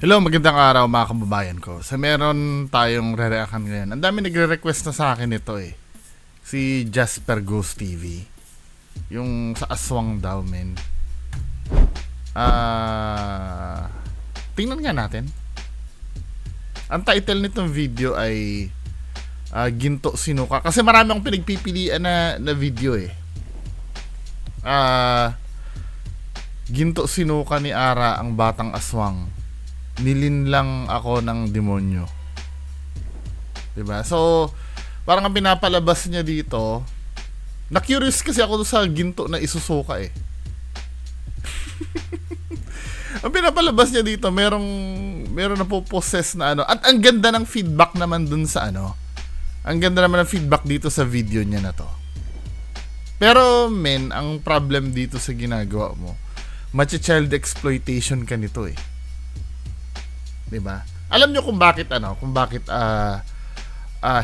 Hello, magandang araw mga kababayan ko. Sa meron tayong re-reaction ngayon. Ang dami nagre-request na sa akin ito eh. Si Jasper Ghost TV. Yung sa aswang daw, men. Tingnan nga natin. Ang title nitong video ay Ginto Sinuka. Kasi marami akong pinagpipilian na video eh. Ginto Sinuka ni Ara ang batang aswang. Nilinlang ako ng demonyo. Diba? So, parang ang pinapalabas niya dito, na-curious kasi ako sa ginto na isusuka eh. Ang pinapalabas niya dito, meron na po possess na ano. At ang ganda ng feedback naman dun sa ano. Ang ganda naman ng feedback dito sa video niya na to. Pero, men, ang problem dito sa ginagawa mo, child exploitation ka nito eh. Diba? Alam nyo kung bakit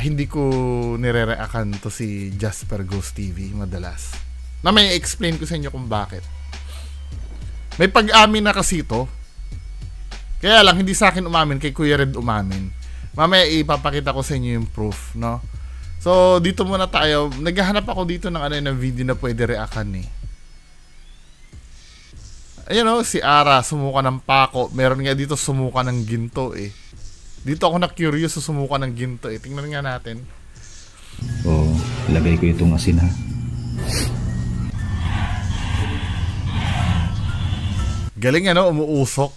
hindi ko nire-reaction to si Jasper Ghost TV madalas. Na may explain ko sa inyo kung bakit. May pag-amin na kasi ito. Kaya lang hindi sa akin umamin, kay Kuya Red umamin. Mamaya ipapakita ko sa inyo yung proof, no? So dito muna tayo. Naghahanap ako dito ng video na pwede reaction eh. Ayun si Ara, sumuka ng pako. Meron nga dito sumuka ng ginto eh. Dito ako na-curious sa sumuka ng ginto eh. Tingnan nga natin. Ilagay ko itong asin ha. Galing umuusok.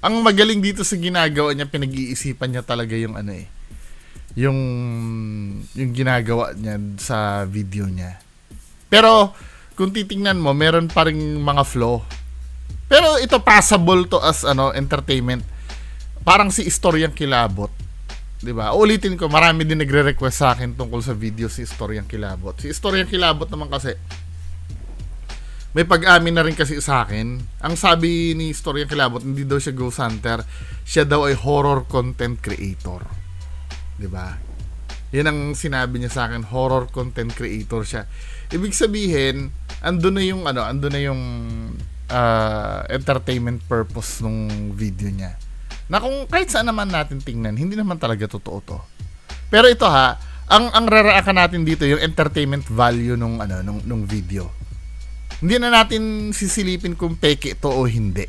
Ang magaling dito sa ginagawa niya, pinag-iisipan niya talaga yung yung ginagawa niya sa video niya. Pero, kung titingnan mo, meron pa rin mga flaw. Pero ito passable to as entertainment. Parang si Istoryang Kilabot, 'di ba? Ulitin ko, marami din nagre-request sa akin tungkol sa video si Istoryang Kilabot. Si Istoryang Kilabot naman kasi may pag-amin na rin kasi sa akin. Ang sabi ni Istoryang Kilabot, hindi daw siya ghost hunter, siya daw ay horror content creator. 'Di ba? 'Yan ang sinabi niya sa akin, horror content creator siya. Ibig sabihin, andun na yung entertainment purpose nung video niya. Na kung kahit saan naman natin tingnan, hindi naman talaga totoo to. Pero ito ang re-react natin dito yung entertainment value nung video. Hindi na natin sisilipin kung peke ito o hindi.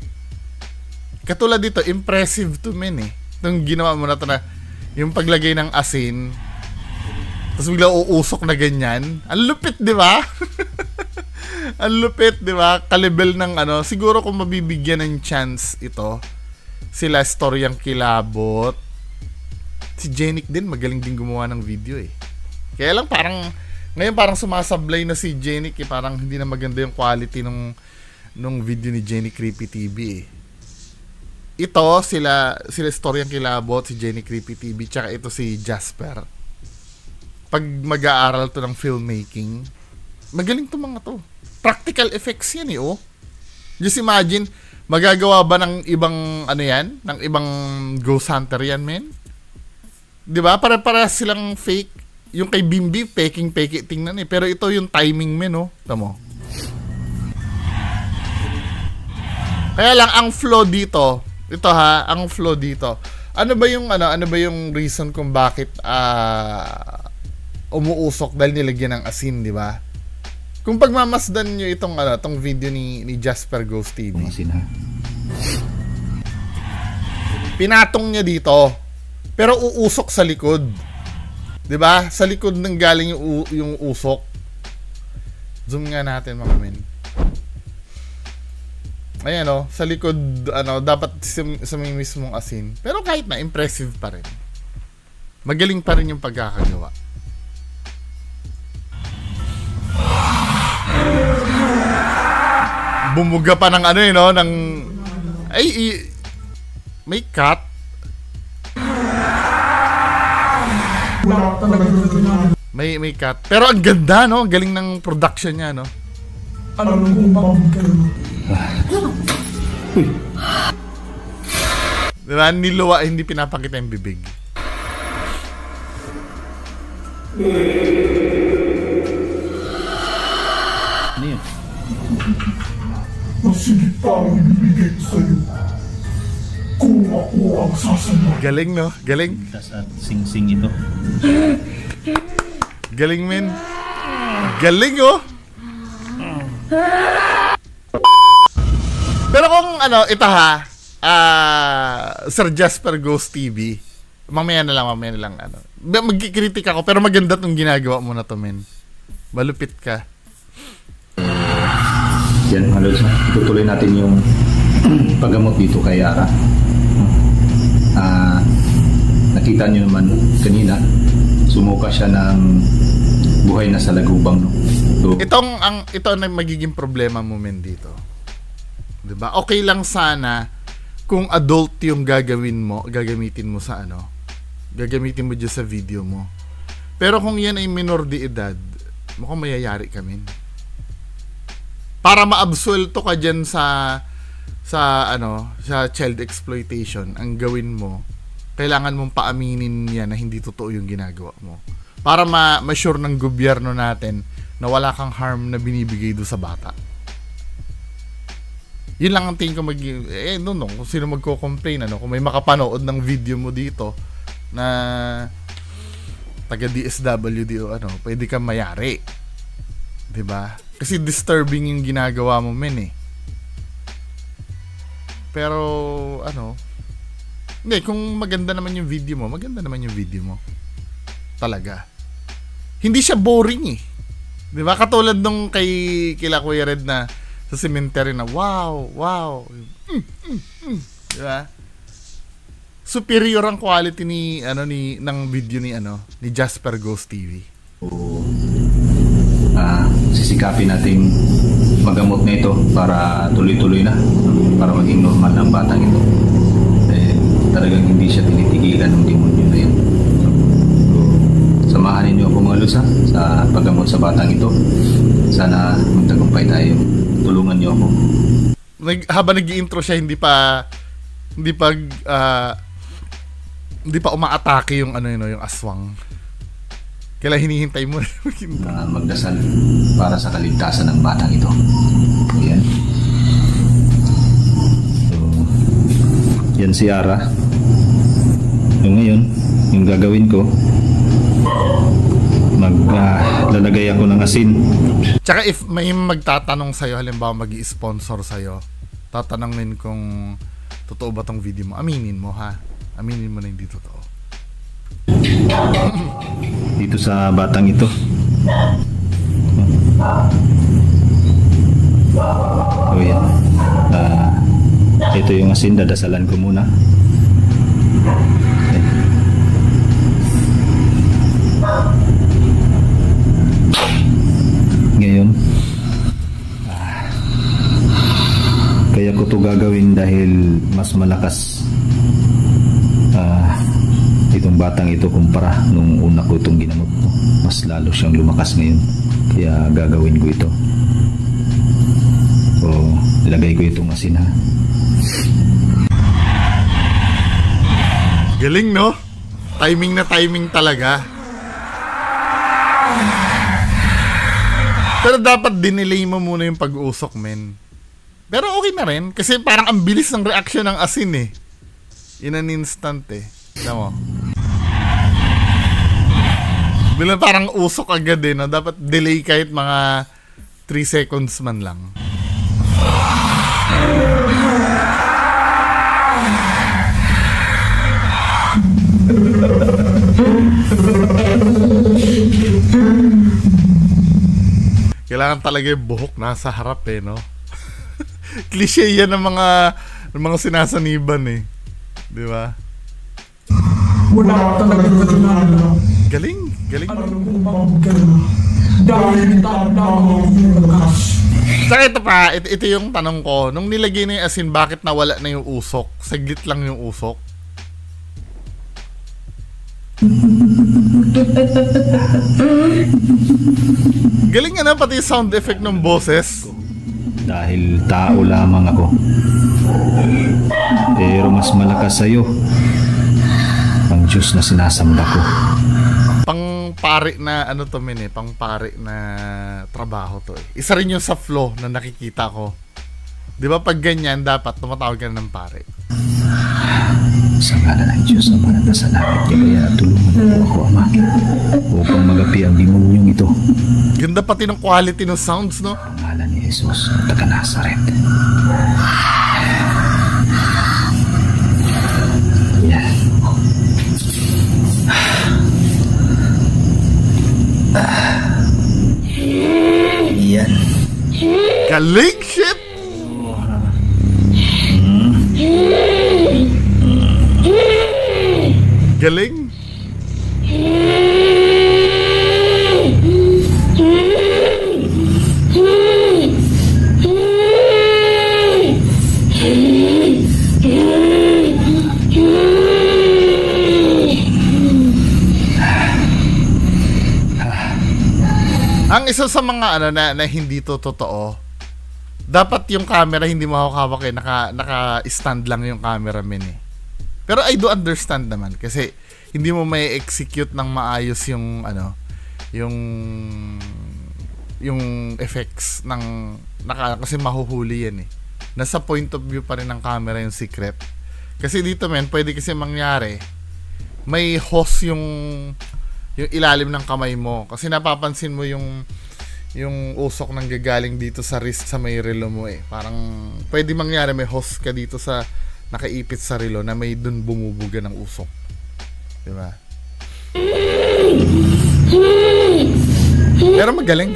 Katulad dito, impressive to men eh. Itong ginawa mo na ito na yung paglagay ng asin, tapos bigla uusok na ganyan. Ang lupit, di ba? Ang lupit, di ba? Kalibel ng siguro kung mabibigyan ng chance ito, sila Istoryang Kilabot, si Jenik din, magaling din gumawa ng video eh. Kaya lang ngayon parang sumasablay na si Jenik eh, parang hindi na maganda yung quality nung video ni Jenik Creepy TV eh. Ito, sila Istoryang Kilabot, si Jenik Creepy TV, tsaka ito si Jasper. Pag mag-aaral to ng filmmaking, magaling to mga to. Practical effects yan eh, oh. Just imagine, magagawa ba ng ibang ng ibang ghost hunter yan, men? 'Di ba? Para silang fake. Yung kay Bimbi, peking tingnan eh. Pero ito yung timing, men, oh. Tamo. Kaya lang ang flow dito, ang flow dito. Ano ba yung reason kung bakit umuusok dahil nilagyan ng asin, 'di ba? Kung pagmamasdan nyo itong video ni Jasper Ghost TV, pinatong niya dito, pero uusok sa likod. 'Di ba? Sa likod nang galing yung usok. Zoom nga natin mga men. Ayan sa likod dapat sa may mismong asin. Pero kahit na impressive pa rin. Magaling pa rin yung pagkakagawa. Bumuga pa ng may cut. May cut. Pero ang ganda, no? Galing ng production niya, no? Diba? Niluwa, hindi pinapakita yung bibig. Ano yun? Masigit pa ang ibibigay ko sa'yo. Galing, no? Galing. Sa sing-sing ito. Galing, men. Galing, oh. Pero kung ano, ito ha, Sir Jasper Ghost TV, mamaya na lang, ano. Magkikritik ako, pero maganda tong ginagawa mo na to, men. Malupit ka. Yan mga lods, tutuloy natin yung paggamot dito kay Yara. Nakita nyo naman kanina, sumuka siya ng buhay na sa lagubang, no? So, ito ang magiging problema mo, men, dito. 'Di ba? Okay lang sana kung adult yung gagamitin mo sa ano. Gagamitin mo diyan sa video mo. Pero kung yan ay minor de edad, mukhang mayayari ka, men. Para maabsuelto ka diyan sa child exploitation, ang gawin mo, kailangan mong paaminin yan na hindi totoo yung ginagawa mo. Para ma-sure ng gobyerno natin na wala kang harm na binibigay do sa bata. Yun lang ang tingin ko kung sino magko-complain, ano, kung may makapanood ng video mo dito na taga DSWD o ano, pwede kang mayari. 'Di ba? Kasi disturbing yung ginagawa mo, men, eh. Pero ano, hindi, kung maganda naman yung video mo, talaga. Hindi siya boring, eh. 'Di ba? Katulad nung kila Kuya Red na sa cemetery na wow. 'Di ba? Superior ang quality ng video ni Jasper Ghost TV. Sisikapin nating magamot na ito para tuloy-tuloy na, para maging normal ng batang ito. Talagang hindi siya tinitigilan ng demonyo na yun. So, samahan ninyo ako mga lods, sa paggamot sa batang ito. Sana magtagumpay tayo. Tulungan niyo ako. Habang nag-i-intro siya, hindi pa umaatake yung yung aswang. Kailan hinihintay mo magdasal para sa kaligtasan ng batang ito. Ayan. So, yan si Yara. Yung ngayon, yung gagawin ko, lalagay ako ng asin. Tsaka if may magtatanong sa'yo, halimbawa mag-i-sponsor sa'yo, tatanungin kung totoo ba tong video mo, aminin mo, ha? Aminin mo na hindi totoo. Dito sa batang ito. So yan. Ito yung asin, dadasalan ko muna. Ngayon, kaya ko to gagawin dahil mas malakas itong batang ito kumpara nung una ko itong ginamot. Mas lalo siyang lumakas ngayon, kaya gagawin ko ito. So, ilagay ko itong asin, ha. Galing, no? Timing na timing talaga. Pero dapat dinelay mo muna yung pag-usok, men. Pero okay na rin, kasi parang ang bilis ng reaction ng asin, eh. In an instant, eh. Alam mo? Bilang parang usok agad, eh, no? Dapat delay kahit mga 3 seconds man lang. Kailangan talaga yung buhok nasa harap, eh, no? Cliché yan ng mga sinasaniban, eh. Di ba? Wala talaga na. Galing. Dahil saka ito pa, ito yung tanong ko. Nung nilagay na yung asin, bakit nawala na yung usok? Saglit lang yung usok. Galing nga na pati sound effect ng boses. Dahil tao lamang ako, pero mas malakas sa'yo ang Diyos na sinasamba ko. Pang-pari na to, men, eh. Pang-pari na trabaho to, eh. Isa rin yung sa flow na nakikita ko. Di ba pag ganyan, dapat tumatawag ka ng pare. Sa ngalan ng Diyos, Ama na nasa langit, kaya tulungan mo ako, Ama, upang magapi ang demonyong ito. Ganda pati ng quality ng sounds, no? Ang ngalan ni Jesus, ang taga Nazaret. Yan. Yan. Galing shit! Galing! Ang isa sa mga ano na hindi to totoo, dapat yung camera hindi mo hawak-hawak eh, naka-stand lang yung cameraman eh. Pero I do understand naman kasi hindi mo may execute ng maayos yung ano, yung effects ng kasi mahuhuli yan eh. Nasa point of view pa rin ng camera yung secret. Kasi dito men, pwede kasi mangyari may hose yung ilalim ng kamay mo kasi napapansin mo yung usok nang gagaling dito sa wrist sa may relo mo eh. Parang pwede mangyari may hose ka dito sa nakaipit sa relo na may dun bumubuga ng usok. Diba? Pero magaling.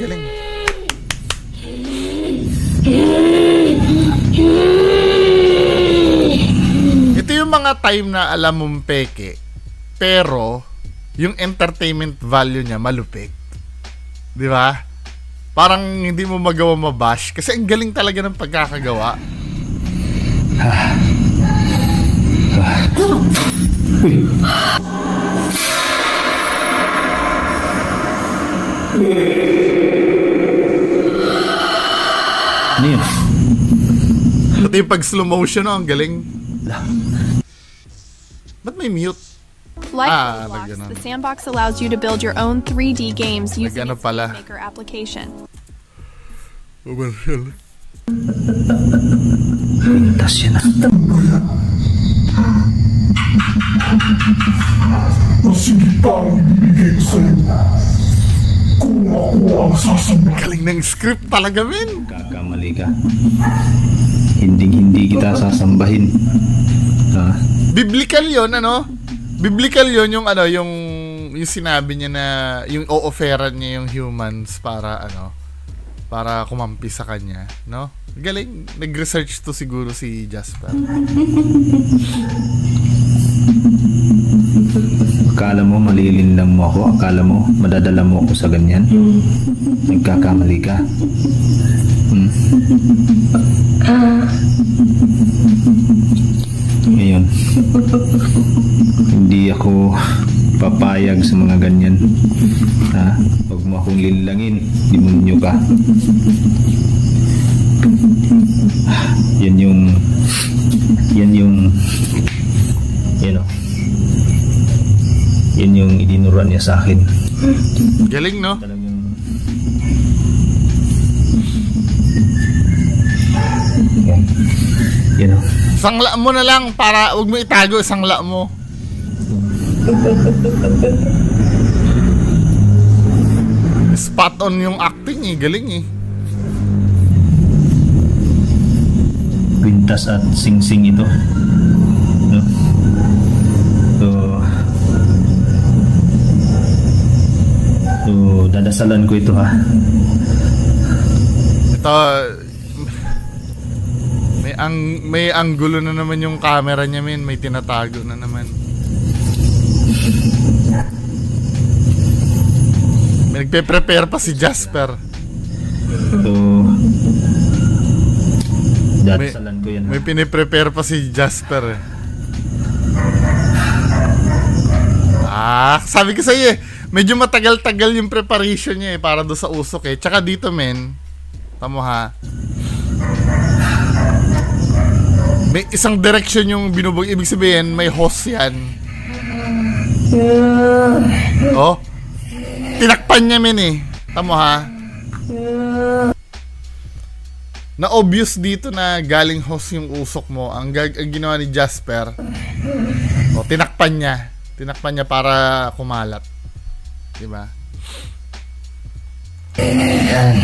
Ito yung mga time na alam mong peke pero yung entertainment value niya malupit. Di ba? Parang hindi mo magawa mabash kasi ang galing talaga ng pagkakagawa. Ano yun? Pati yung pag slow motion, no? Ang galing. Ba't may mute? Like Roblox, the sandbox allows you to build your own 3D games using its Maker application. Pintas yan ah. Mas hindi pa ang ibibigay ko sa'yo kung ako ang sasamba. Galing ng script talaga, men. Kakamali ka. Hindi kita sasambahin. Biblical yon ano? Biblical yon yung ano, yung sinabi niya na yung o-offeran niya yung humans para ano, para kumampi sa kanya, no? Galing, nag-research to siguro si Jasper. Akala mo malilinlang mo ako? Akala mo madadala mo ako sa ganyan? Nagkakamali ka. Ngayon, hindi ako papayag sa mga ganyan. Ha? Huwag mo akong linlangin. Demonyo ka. Yan yung yan yung idinuran niya sa akin. Galing, no? Talagang yan o. Sangla mo na lang para huwag mo itago, sangla mo. Spot on yung acting eh, galing eh. Pintas at sing-sing ito. No? So dadasalan ko ito ha. Ito may anggulo na naman yung camera niya, men. May tinatago na naman. May nagpe-prepare pa si Jasper. So dadasalan ko yan ha. May piniprepare pa si Jasper eh. Sabi ko sa iyo eh, medyo matagal-tagal yung preparation niya eh para do sa usok eh. Tsaka dito, men, tamo ha, may isang direction yung binubog. Ibig sabihin, may hose yan. Oh, tinakpan niya, men eh. Tamo ha, na obvious dito na galing hose yung usok mo. Ang ginawa ni Jasper, O, tinakpan niya. Tinakpan niya para kumalat. Diba? Yan.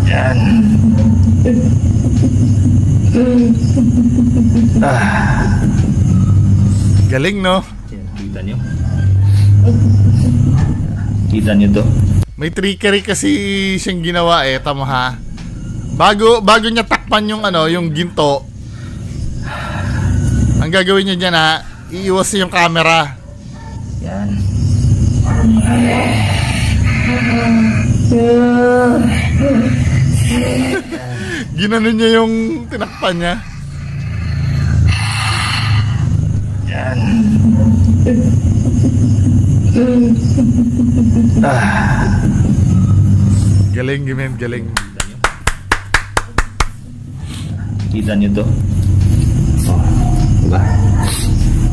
Yan. Galing, no? Yan, kita nyo? Kita nyo to? May trickery kasi siyang ginawa eh, tama ha. Bago niya takpan yung yung ginto. Ang gagawin niya diyan ha, iiwas niya yung camera. Yan. Ginanon niya yung tinakpan niya. Yan. Galing, Gimen, galing. Kita nyo to? Oh, diba?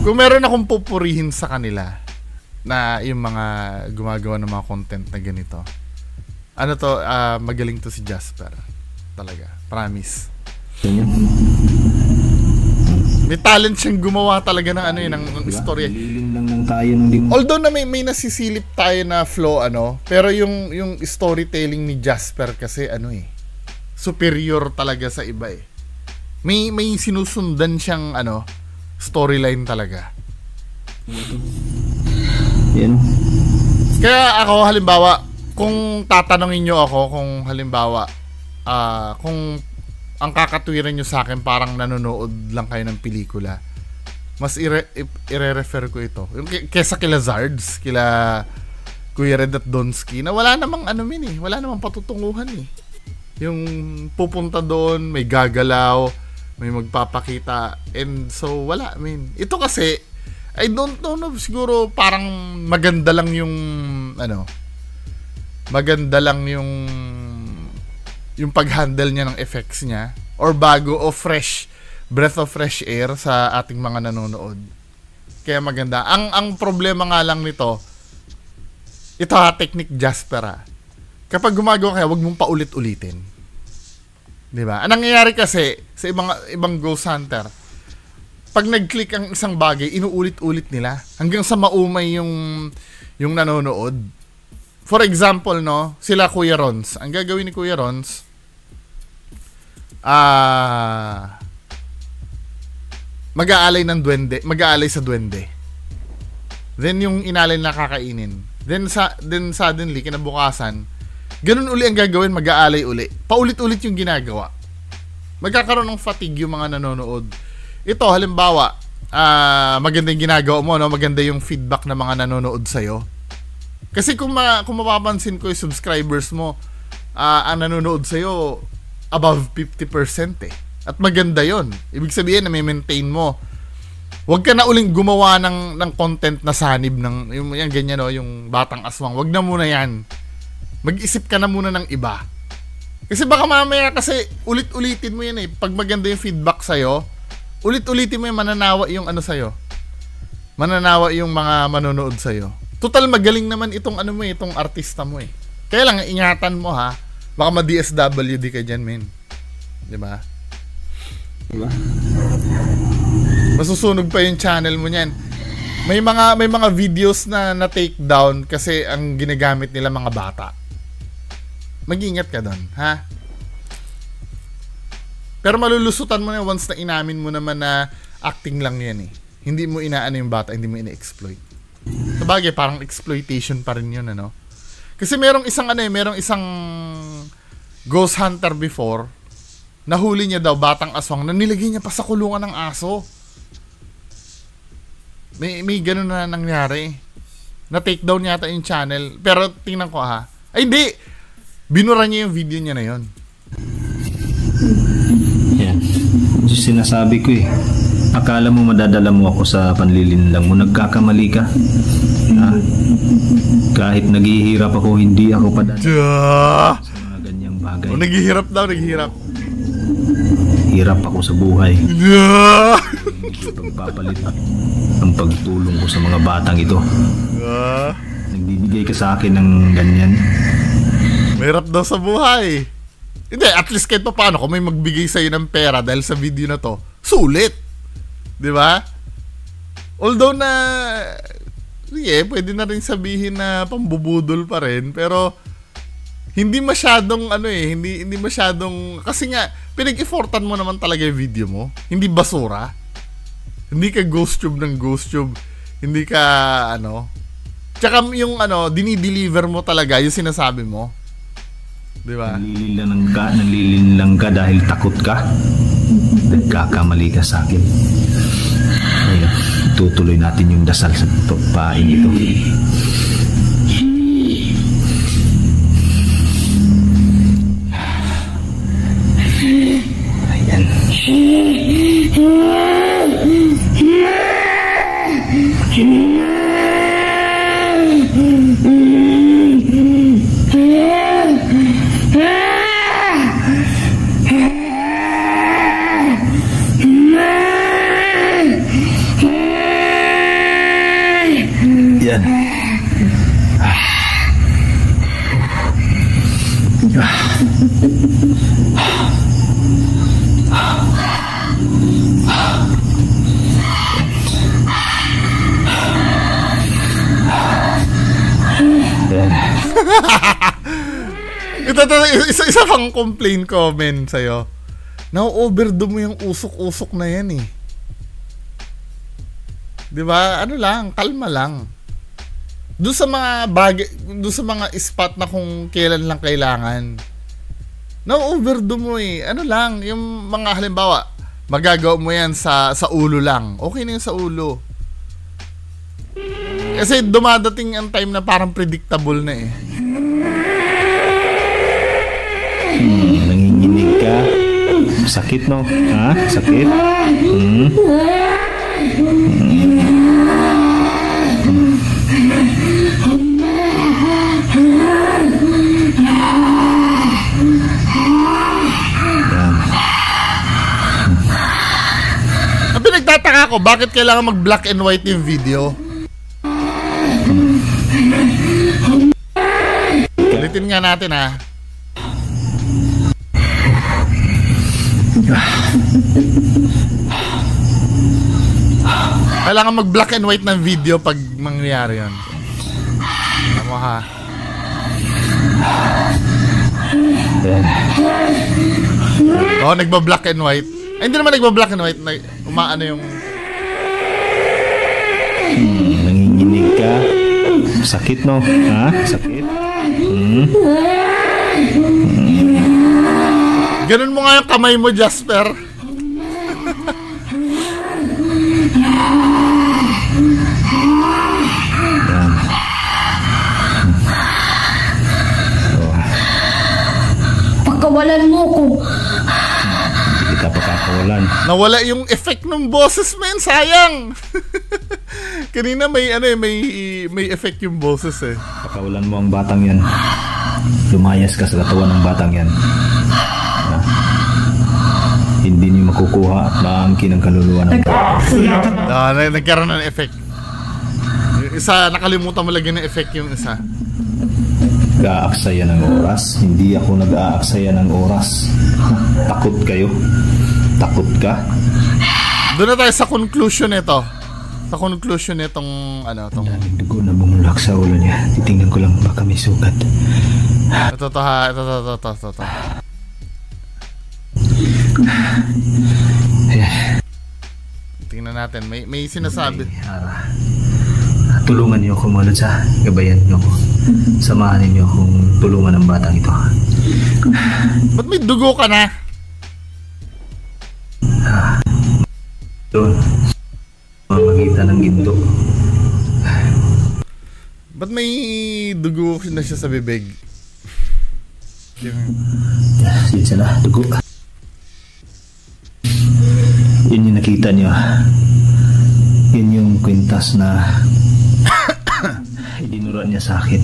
Kung meron akong pupurihin sa kanila na yung mga gumagawa ng mga content na ganito, ano to, magaling to si Jasper. Talaga, promise. May talent siyang gumawa talaga ng ng istorya. Liling lang ng tayo ng Although na may nasisilip tayo na flow pero yung storytelling ni Jasper kasi superior talaga sa iba eh. May sinusundan siyang storyline talaga. Yan. Kaya ako halimbawa, kung tatanungin niyo ako kung halimbawa kung ang kakatwiran nyo sa akin parang nanonood lang kayo ng pelikula, mas ire-refer ko ito kesa kila Zards, kila Kuya Red at Donsky, na wala namang wala namang patutunguhan eh. Yung pupunta doon, may gagalaw, may magpapakita, and so wala. Ito kasi I don't know, siguro parang maganda lang yung maganda lang yung pag-handle niya ng effects niya, or bago o fresh breath of fresh air sa ating mga nanonood. Kaya maganda. Ang problema nga lang nito, ito technique Jasper kapag gumagawa kaya, wag mong paulit-ulitin. 'Di ba? Ang nangyayari kasi sa ibang ghost hunter, pag nag-click ang isang bagay, inuulit-ulit nila hanggang sa maumay yung nanonood. For example, sila Kuya Rons. Ang gagawin ni Kuya Rons, mag-aalay sa duwende. Then yung inalay na kakainin. Then suddenly kinabukasan, ganun uli ang gagawin, mag-aalay uli. Paulit-ulit yung ginagawa. Magkakaroon ng fatigue yung mga nanonood. Ito halimbawa, maganda yung ginagawa mo, maganda yung feedback ng mga nanonood sa'yo. Kasi kung mapapansin ko yung subscribers mo, ang nanonood sa'yo above 50% eh. At maganda yon. Ibig sabihin na may maintain mo. Huwag ka na uling gumawa ng content na sanib ng yung ganyan yung batang aswang. Huwag na muna yan. Mag-isip ka na muna ng iba. Kasi baka mamaya kasi ulit-ulitin mo yan eh. Pag maganda yung feedback sa'yo, ulit-ulitin mo yung mananawa yung sa'yo. Mananawa yung mga manonood sa'yo. Total magaling naman itong itong artista mo eh. Kaya lang ingatan mo ha. Baka ma-DSWD ka dyan, men. Diba? Masusunog pa yung channel mo niyan. May mga videos na take down kasi ang ginagamit nila mga bata. Mag-ingat ka doon, ha? Pero malulusutan mo na once na inamin mo naman na acting lang yan eh. Hindi mo inaano yung bata, hindi mo ina-exploit. Sabagay, parang exploitation pa rin yun, Kasi merong isang ghost hunter before, nahuli niya daw batang aswang na nilagay niya pa sa kulungan ng aso. May ganun na nangyari. Na-take down yata yung channel. Pero tingnan ko ha. Ay hindi! Binura niya yung video niya na yun. Yan. Sinasabi ko eh. Akala mo madadala mo ako sa panlilinlang mo. Nagkakamali ka. Ha? Kahit naghihirap ako, hindi ako padadala sa mga ganyang bagay. Naghihirap daw, naghihirap. Hirap ako sa buhay. Hindi ko pagpapalit ang pagtulong ko sa mga batang ito. Nagbibigay ka sa akin ng ganyan. Mahirap daw sa buhay. Hindi, at least kahit pa paano, kung may magbigay sa'yo ng pera dahil sa video na to, sulit. Di ba? Although na, sige, pwede na rin sabihin na pambubudol pa rin, pero hindi masyadong, hindi masyadong, kasi nga, pinag-effortan mo naman talaga yung video mo. Hindi basura. Hindi ka ghost tube ng ghost tube. Hindi ka, tsaka yung, dinideliver mo talaga, yung sinasabi mo. Di ba? Nalilinlang ka dahil takot ka. Nagkakamali ka sa akin. Ayun, tutuloy natin yung dasal sa paing ito. Ayan. Yan. Isa pang complaint comment sa'yo. Na-overdo mo yung usok-usok na yan eh. Diba? Kalma lang. Doon sa mga bagay, doon sa mga spot na kung kailan lang kailangan. Na-overdo mo eh. Yung mga halimbawa, magagawa mo yan sa ulo lang. Okay na yun sa ulo. Kasi dumadating ang time na parang predictable na eh. Nanginginig ka. Sakit, no? Ha? Sakit? Ang pinagtataka ko, bakit kailangan mag-black and white yung video? Ulitin nga natin ha. Kailangan mag-black and white ng video pag mangyayari yun. Tama ha. Nagba-black and white. Ay, hindi naman nagba-black and white. Umaano yung... Nanginginig ka. Sakit, no? Ha? Sakit? Ganun mo nga yung kamay mo, Jasper. Pagkawalan mo ko. Hindi kita pakakawalan. Nawala yung effect ng boses, men. Sayang. Kanina may effect yung boses eh. Pakawalan mo ang batang yan. Lumayas ka sa katawan ng batang yan. Hindi niyo makukuha at maangkin ang kaluluwa ng nagkaroon ng effect. Yung isa, nakalimutan mo lagyan ng effect yung isa. Nag-aaksaya ng oras. Hindi ako nag-aaksaya ng oras. Takot kayo? Takot ka? Doon na tayo sa conclusion nito. Sa conclusion nitong daming dugo na bumulak sa ulo niya. Titingnan ko lang baka may sugat. Ito. Tingnan natin. May sinasabi. Tulungan niyo ako mga sa gabayan niyo ako. Samahan niyo akong tulungan ng batang ito. Ba't may dugo ka na? Doon. Mamagitan ng ginto. Ba't may dugo na siya sa bibig? Yan sila, dugo. Yun yung nakita niyo. Yun yung kwintas na idinura niya sa akin.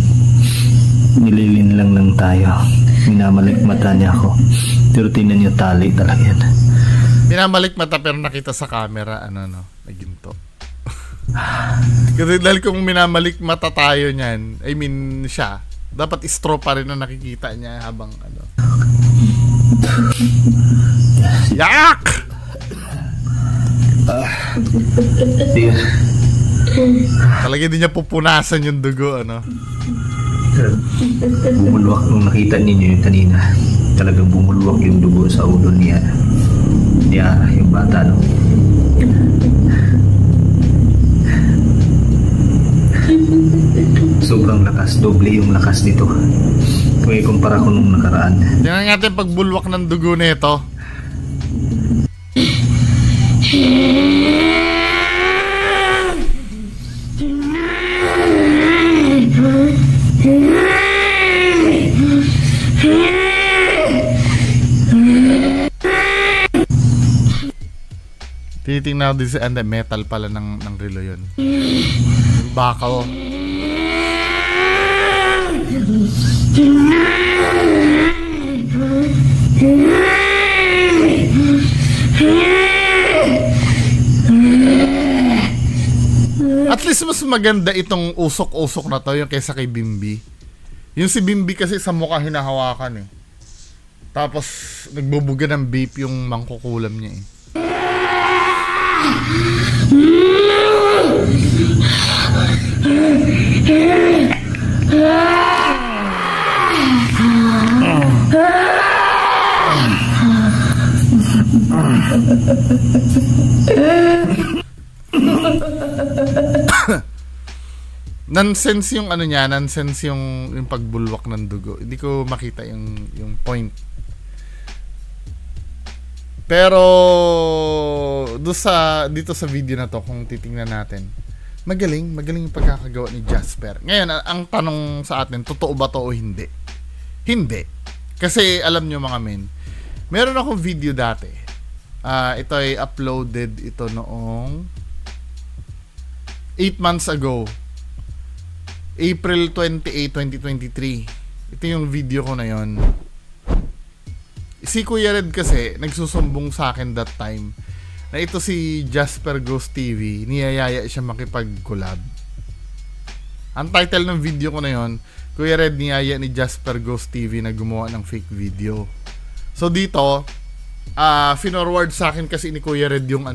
Nililin lang tayo. Minamalikmata niya ako. Pero tingnan niyo, tali talaga yan. Minamalikmata pero nakita sa camera, na ginto. Kasi dahil kung minamalikmata tayo niyan, I mean siya, dapat straw pa rin na nakikita niya habang Yak! Dear. Talaga din niya pupunasan yung dugo, ano? Bumulwak nung nakita ninyo yung kanina. Talagang bumulwak yung dugo sa ulo niya. Yung bata, no? Sobrang lakas, doble yung lakas nito. Kung ikumpara ko nung nakaraan. Tingnan natin pagbulwak ng dugo nito. Titingnan ko din si metal pala ng relo yun. Bakal. At least mas maganda itong usok-usok na to yung kaysa kay Bimbi. Yung si Bimbi kasi sa mukha hinahawakan eh. Tapos nagbubuga ng vape yung mangkukulam niya eh. Nonsense yung ano niya, nonsense yung pagbulwak ng dugo. Hindi ko makita yung point. Pero dito sa video na to, kung titingnan natin, magaling yung pagkakagawa ni Jasper. Ngayon, ang tanong sa atin, totoo ba to o hindi? Hindi. Kasi alam nyo mga men, meron akong video dati. Ito ay uploaded ito noong 8 months ago. April 28, 2023. Ito yung video ko na yon. Si Kuya Red kasi nagsusumbong sa akin that time na ito si Jasper Ghost TV, niyayaya siya makipag-collab. Ang title ng video ko na yon, Kuya Red niyaya ni Jasper Ghost TV na gumawa ng fake video. So dito, finorward sa akin kasi ni Kuya Red yung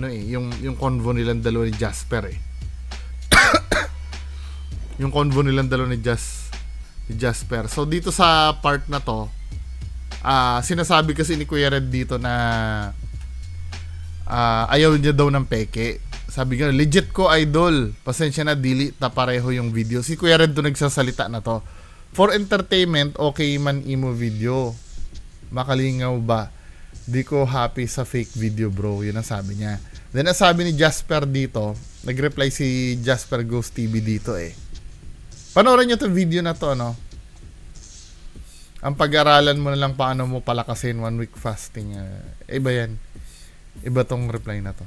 yung convo nilang dalawa ni Jasper eh. Yung convo nilang dalawa ni Jasper. So dito sa part na to, sinasabi kasi ni Kuya Red dito na ayaw niya daw ng peke. Sabi nga, legit ko idol, pasensya na, dili ta pareho yung video. Si Kuya Red to nagsasalita na to. For entertainment, okay man imo video. Makalingaw ba? Di ko happy sa fake video bro. Yun ang sabi niya. Then ang sabi ni Jasper dito, nag-reply si Jasper Ghost TV dito eh. Panoorin nyo itong video na to, no? Ang pag-aralan mo na lang paano mo palakasin 1 week fasting. Iba yan. Iba tong reply na to.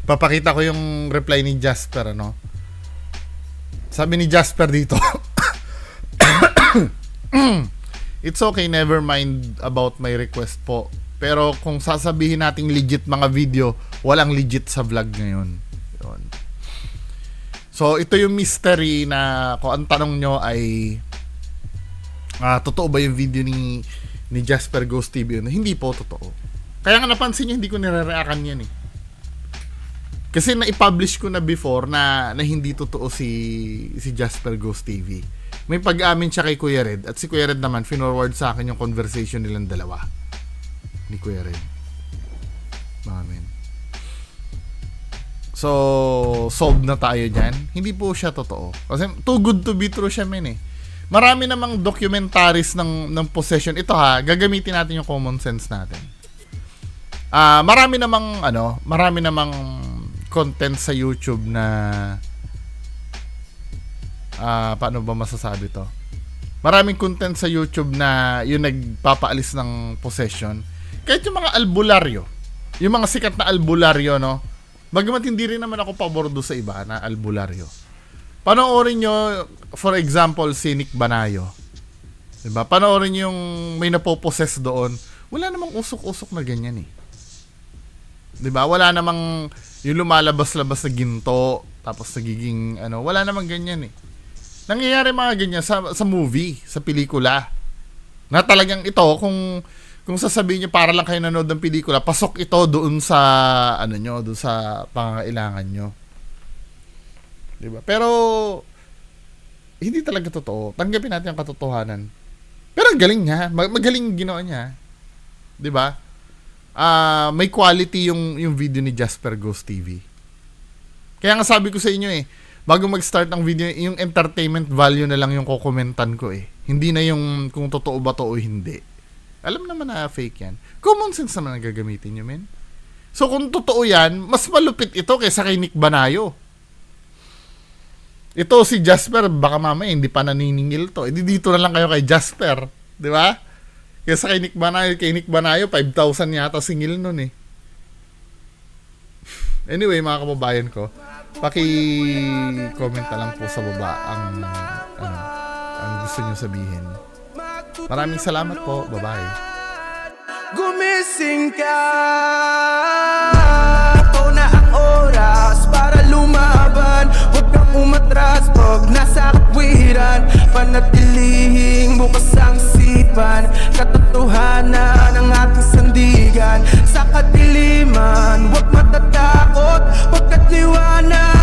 Papakita ko yung reply ni Jasper, ano? Sabi ni Jasper dito, it's okay, never mind about my request po. Pero kung sasabihin nating legit mga video, walang legit sa vlog ngayon. Yun. So, ito yung mystery na kung ang tanong nyo ay totoo ba yung video ni Jasper Ghost TV? Hindi po totoo. Kaya nga napansin nyo, hindi ko nire-reactan yan eh. Kasi na-publish ko na before na hindi totoo si Jasper Ghost TV. May pag-amin siya kay Kuya Red at si Kuya Red naman finorward sa akin yung conversation nilang dalawa ni Kuya Red. Amen. So, solved na tayo dyan. Hindi po siya totoo. Kasi too good to be true siya, men eh. Marami namang documentaries ng possession. Ito ha, gagamitin natin yung common sense natin. Marami namang content sa YouTube na paano ba masasabi to? Maraming content sa YouTube na yung nagpapaalis ng possession. Kahit yung mga albularyo, yung mga sikat na albularyo, no? Bagamat hindi rin naman ako pabor do sa iba na albularyo. Panoorin nyo, for example, si Nick Banayo. Diba? Panoorin nyo yung may napopossess doon. Wala namang usok-usok na ganyan eh. Diba? Wala namang yung lumalabas-labas na ginto, tapos nagiging, wala namang ganyan eh. Nangyayari mga ganyan sa movie, sa pelikula. Na talagang ito, kung sasabihin nyo para lang kayo nanood ng pelikula, pasok ito doon sa doon sa pangangailangan nyo. Diba? Pero hindi talaga totoo. Tanggapin natin ang katotohanan. Pero ang galing niya, magaling ginawa niya. Diba? May quality yung video ni Jasper Ghost TV. Kaya nga sabi ko sa inyo bago mag-start ang video, yung entertainment value na lang yung kukomentan ko Hindi na yung kung totoo ba to o hindi. Alam naman na fake yan. Common sense naman ang gagamitin nyo, men. So, kung totoo yan, mas malupit ito kaysa kay Nick Banayo. Ito si Jasper, baka mamaya hindi pa naniningil to. Dito na lang kayo kay Jasper. Di ba? Kaysa kay Nick Banayo, 5,000 yata singil nun Anyway, mga kababayan ko, paki-comment na lang po sa baba ang gusto nyo sabihin. Maraming salamat po. Bye-bye. Gumising ka. Ito na ang oras para lumaban. Huwag kang umatras pag nasa katwiran. Panatilihing bukas ang sipan. Katotohanan ang ating sandigan. Sa kadiliman, huwag matatakot pagkat liwanag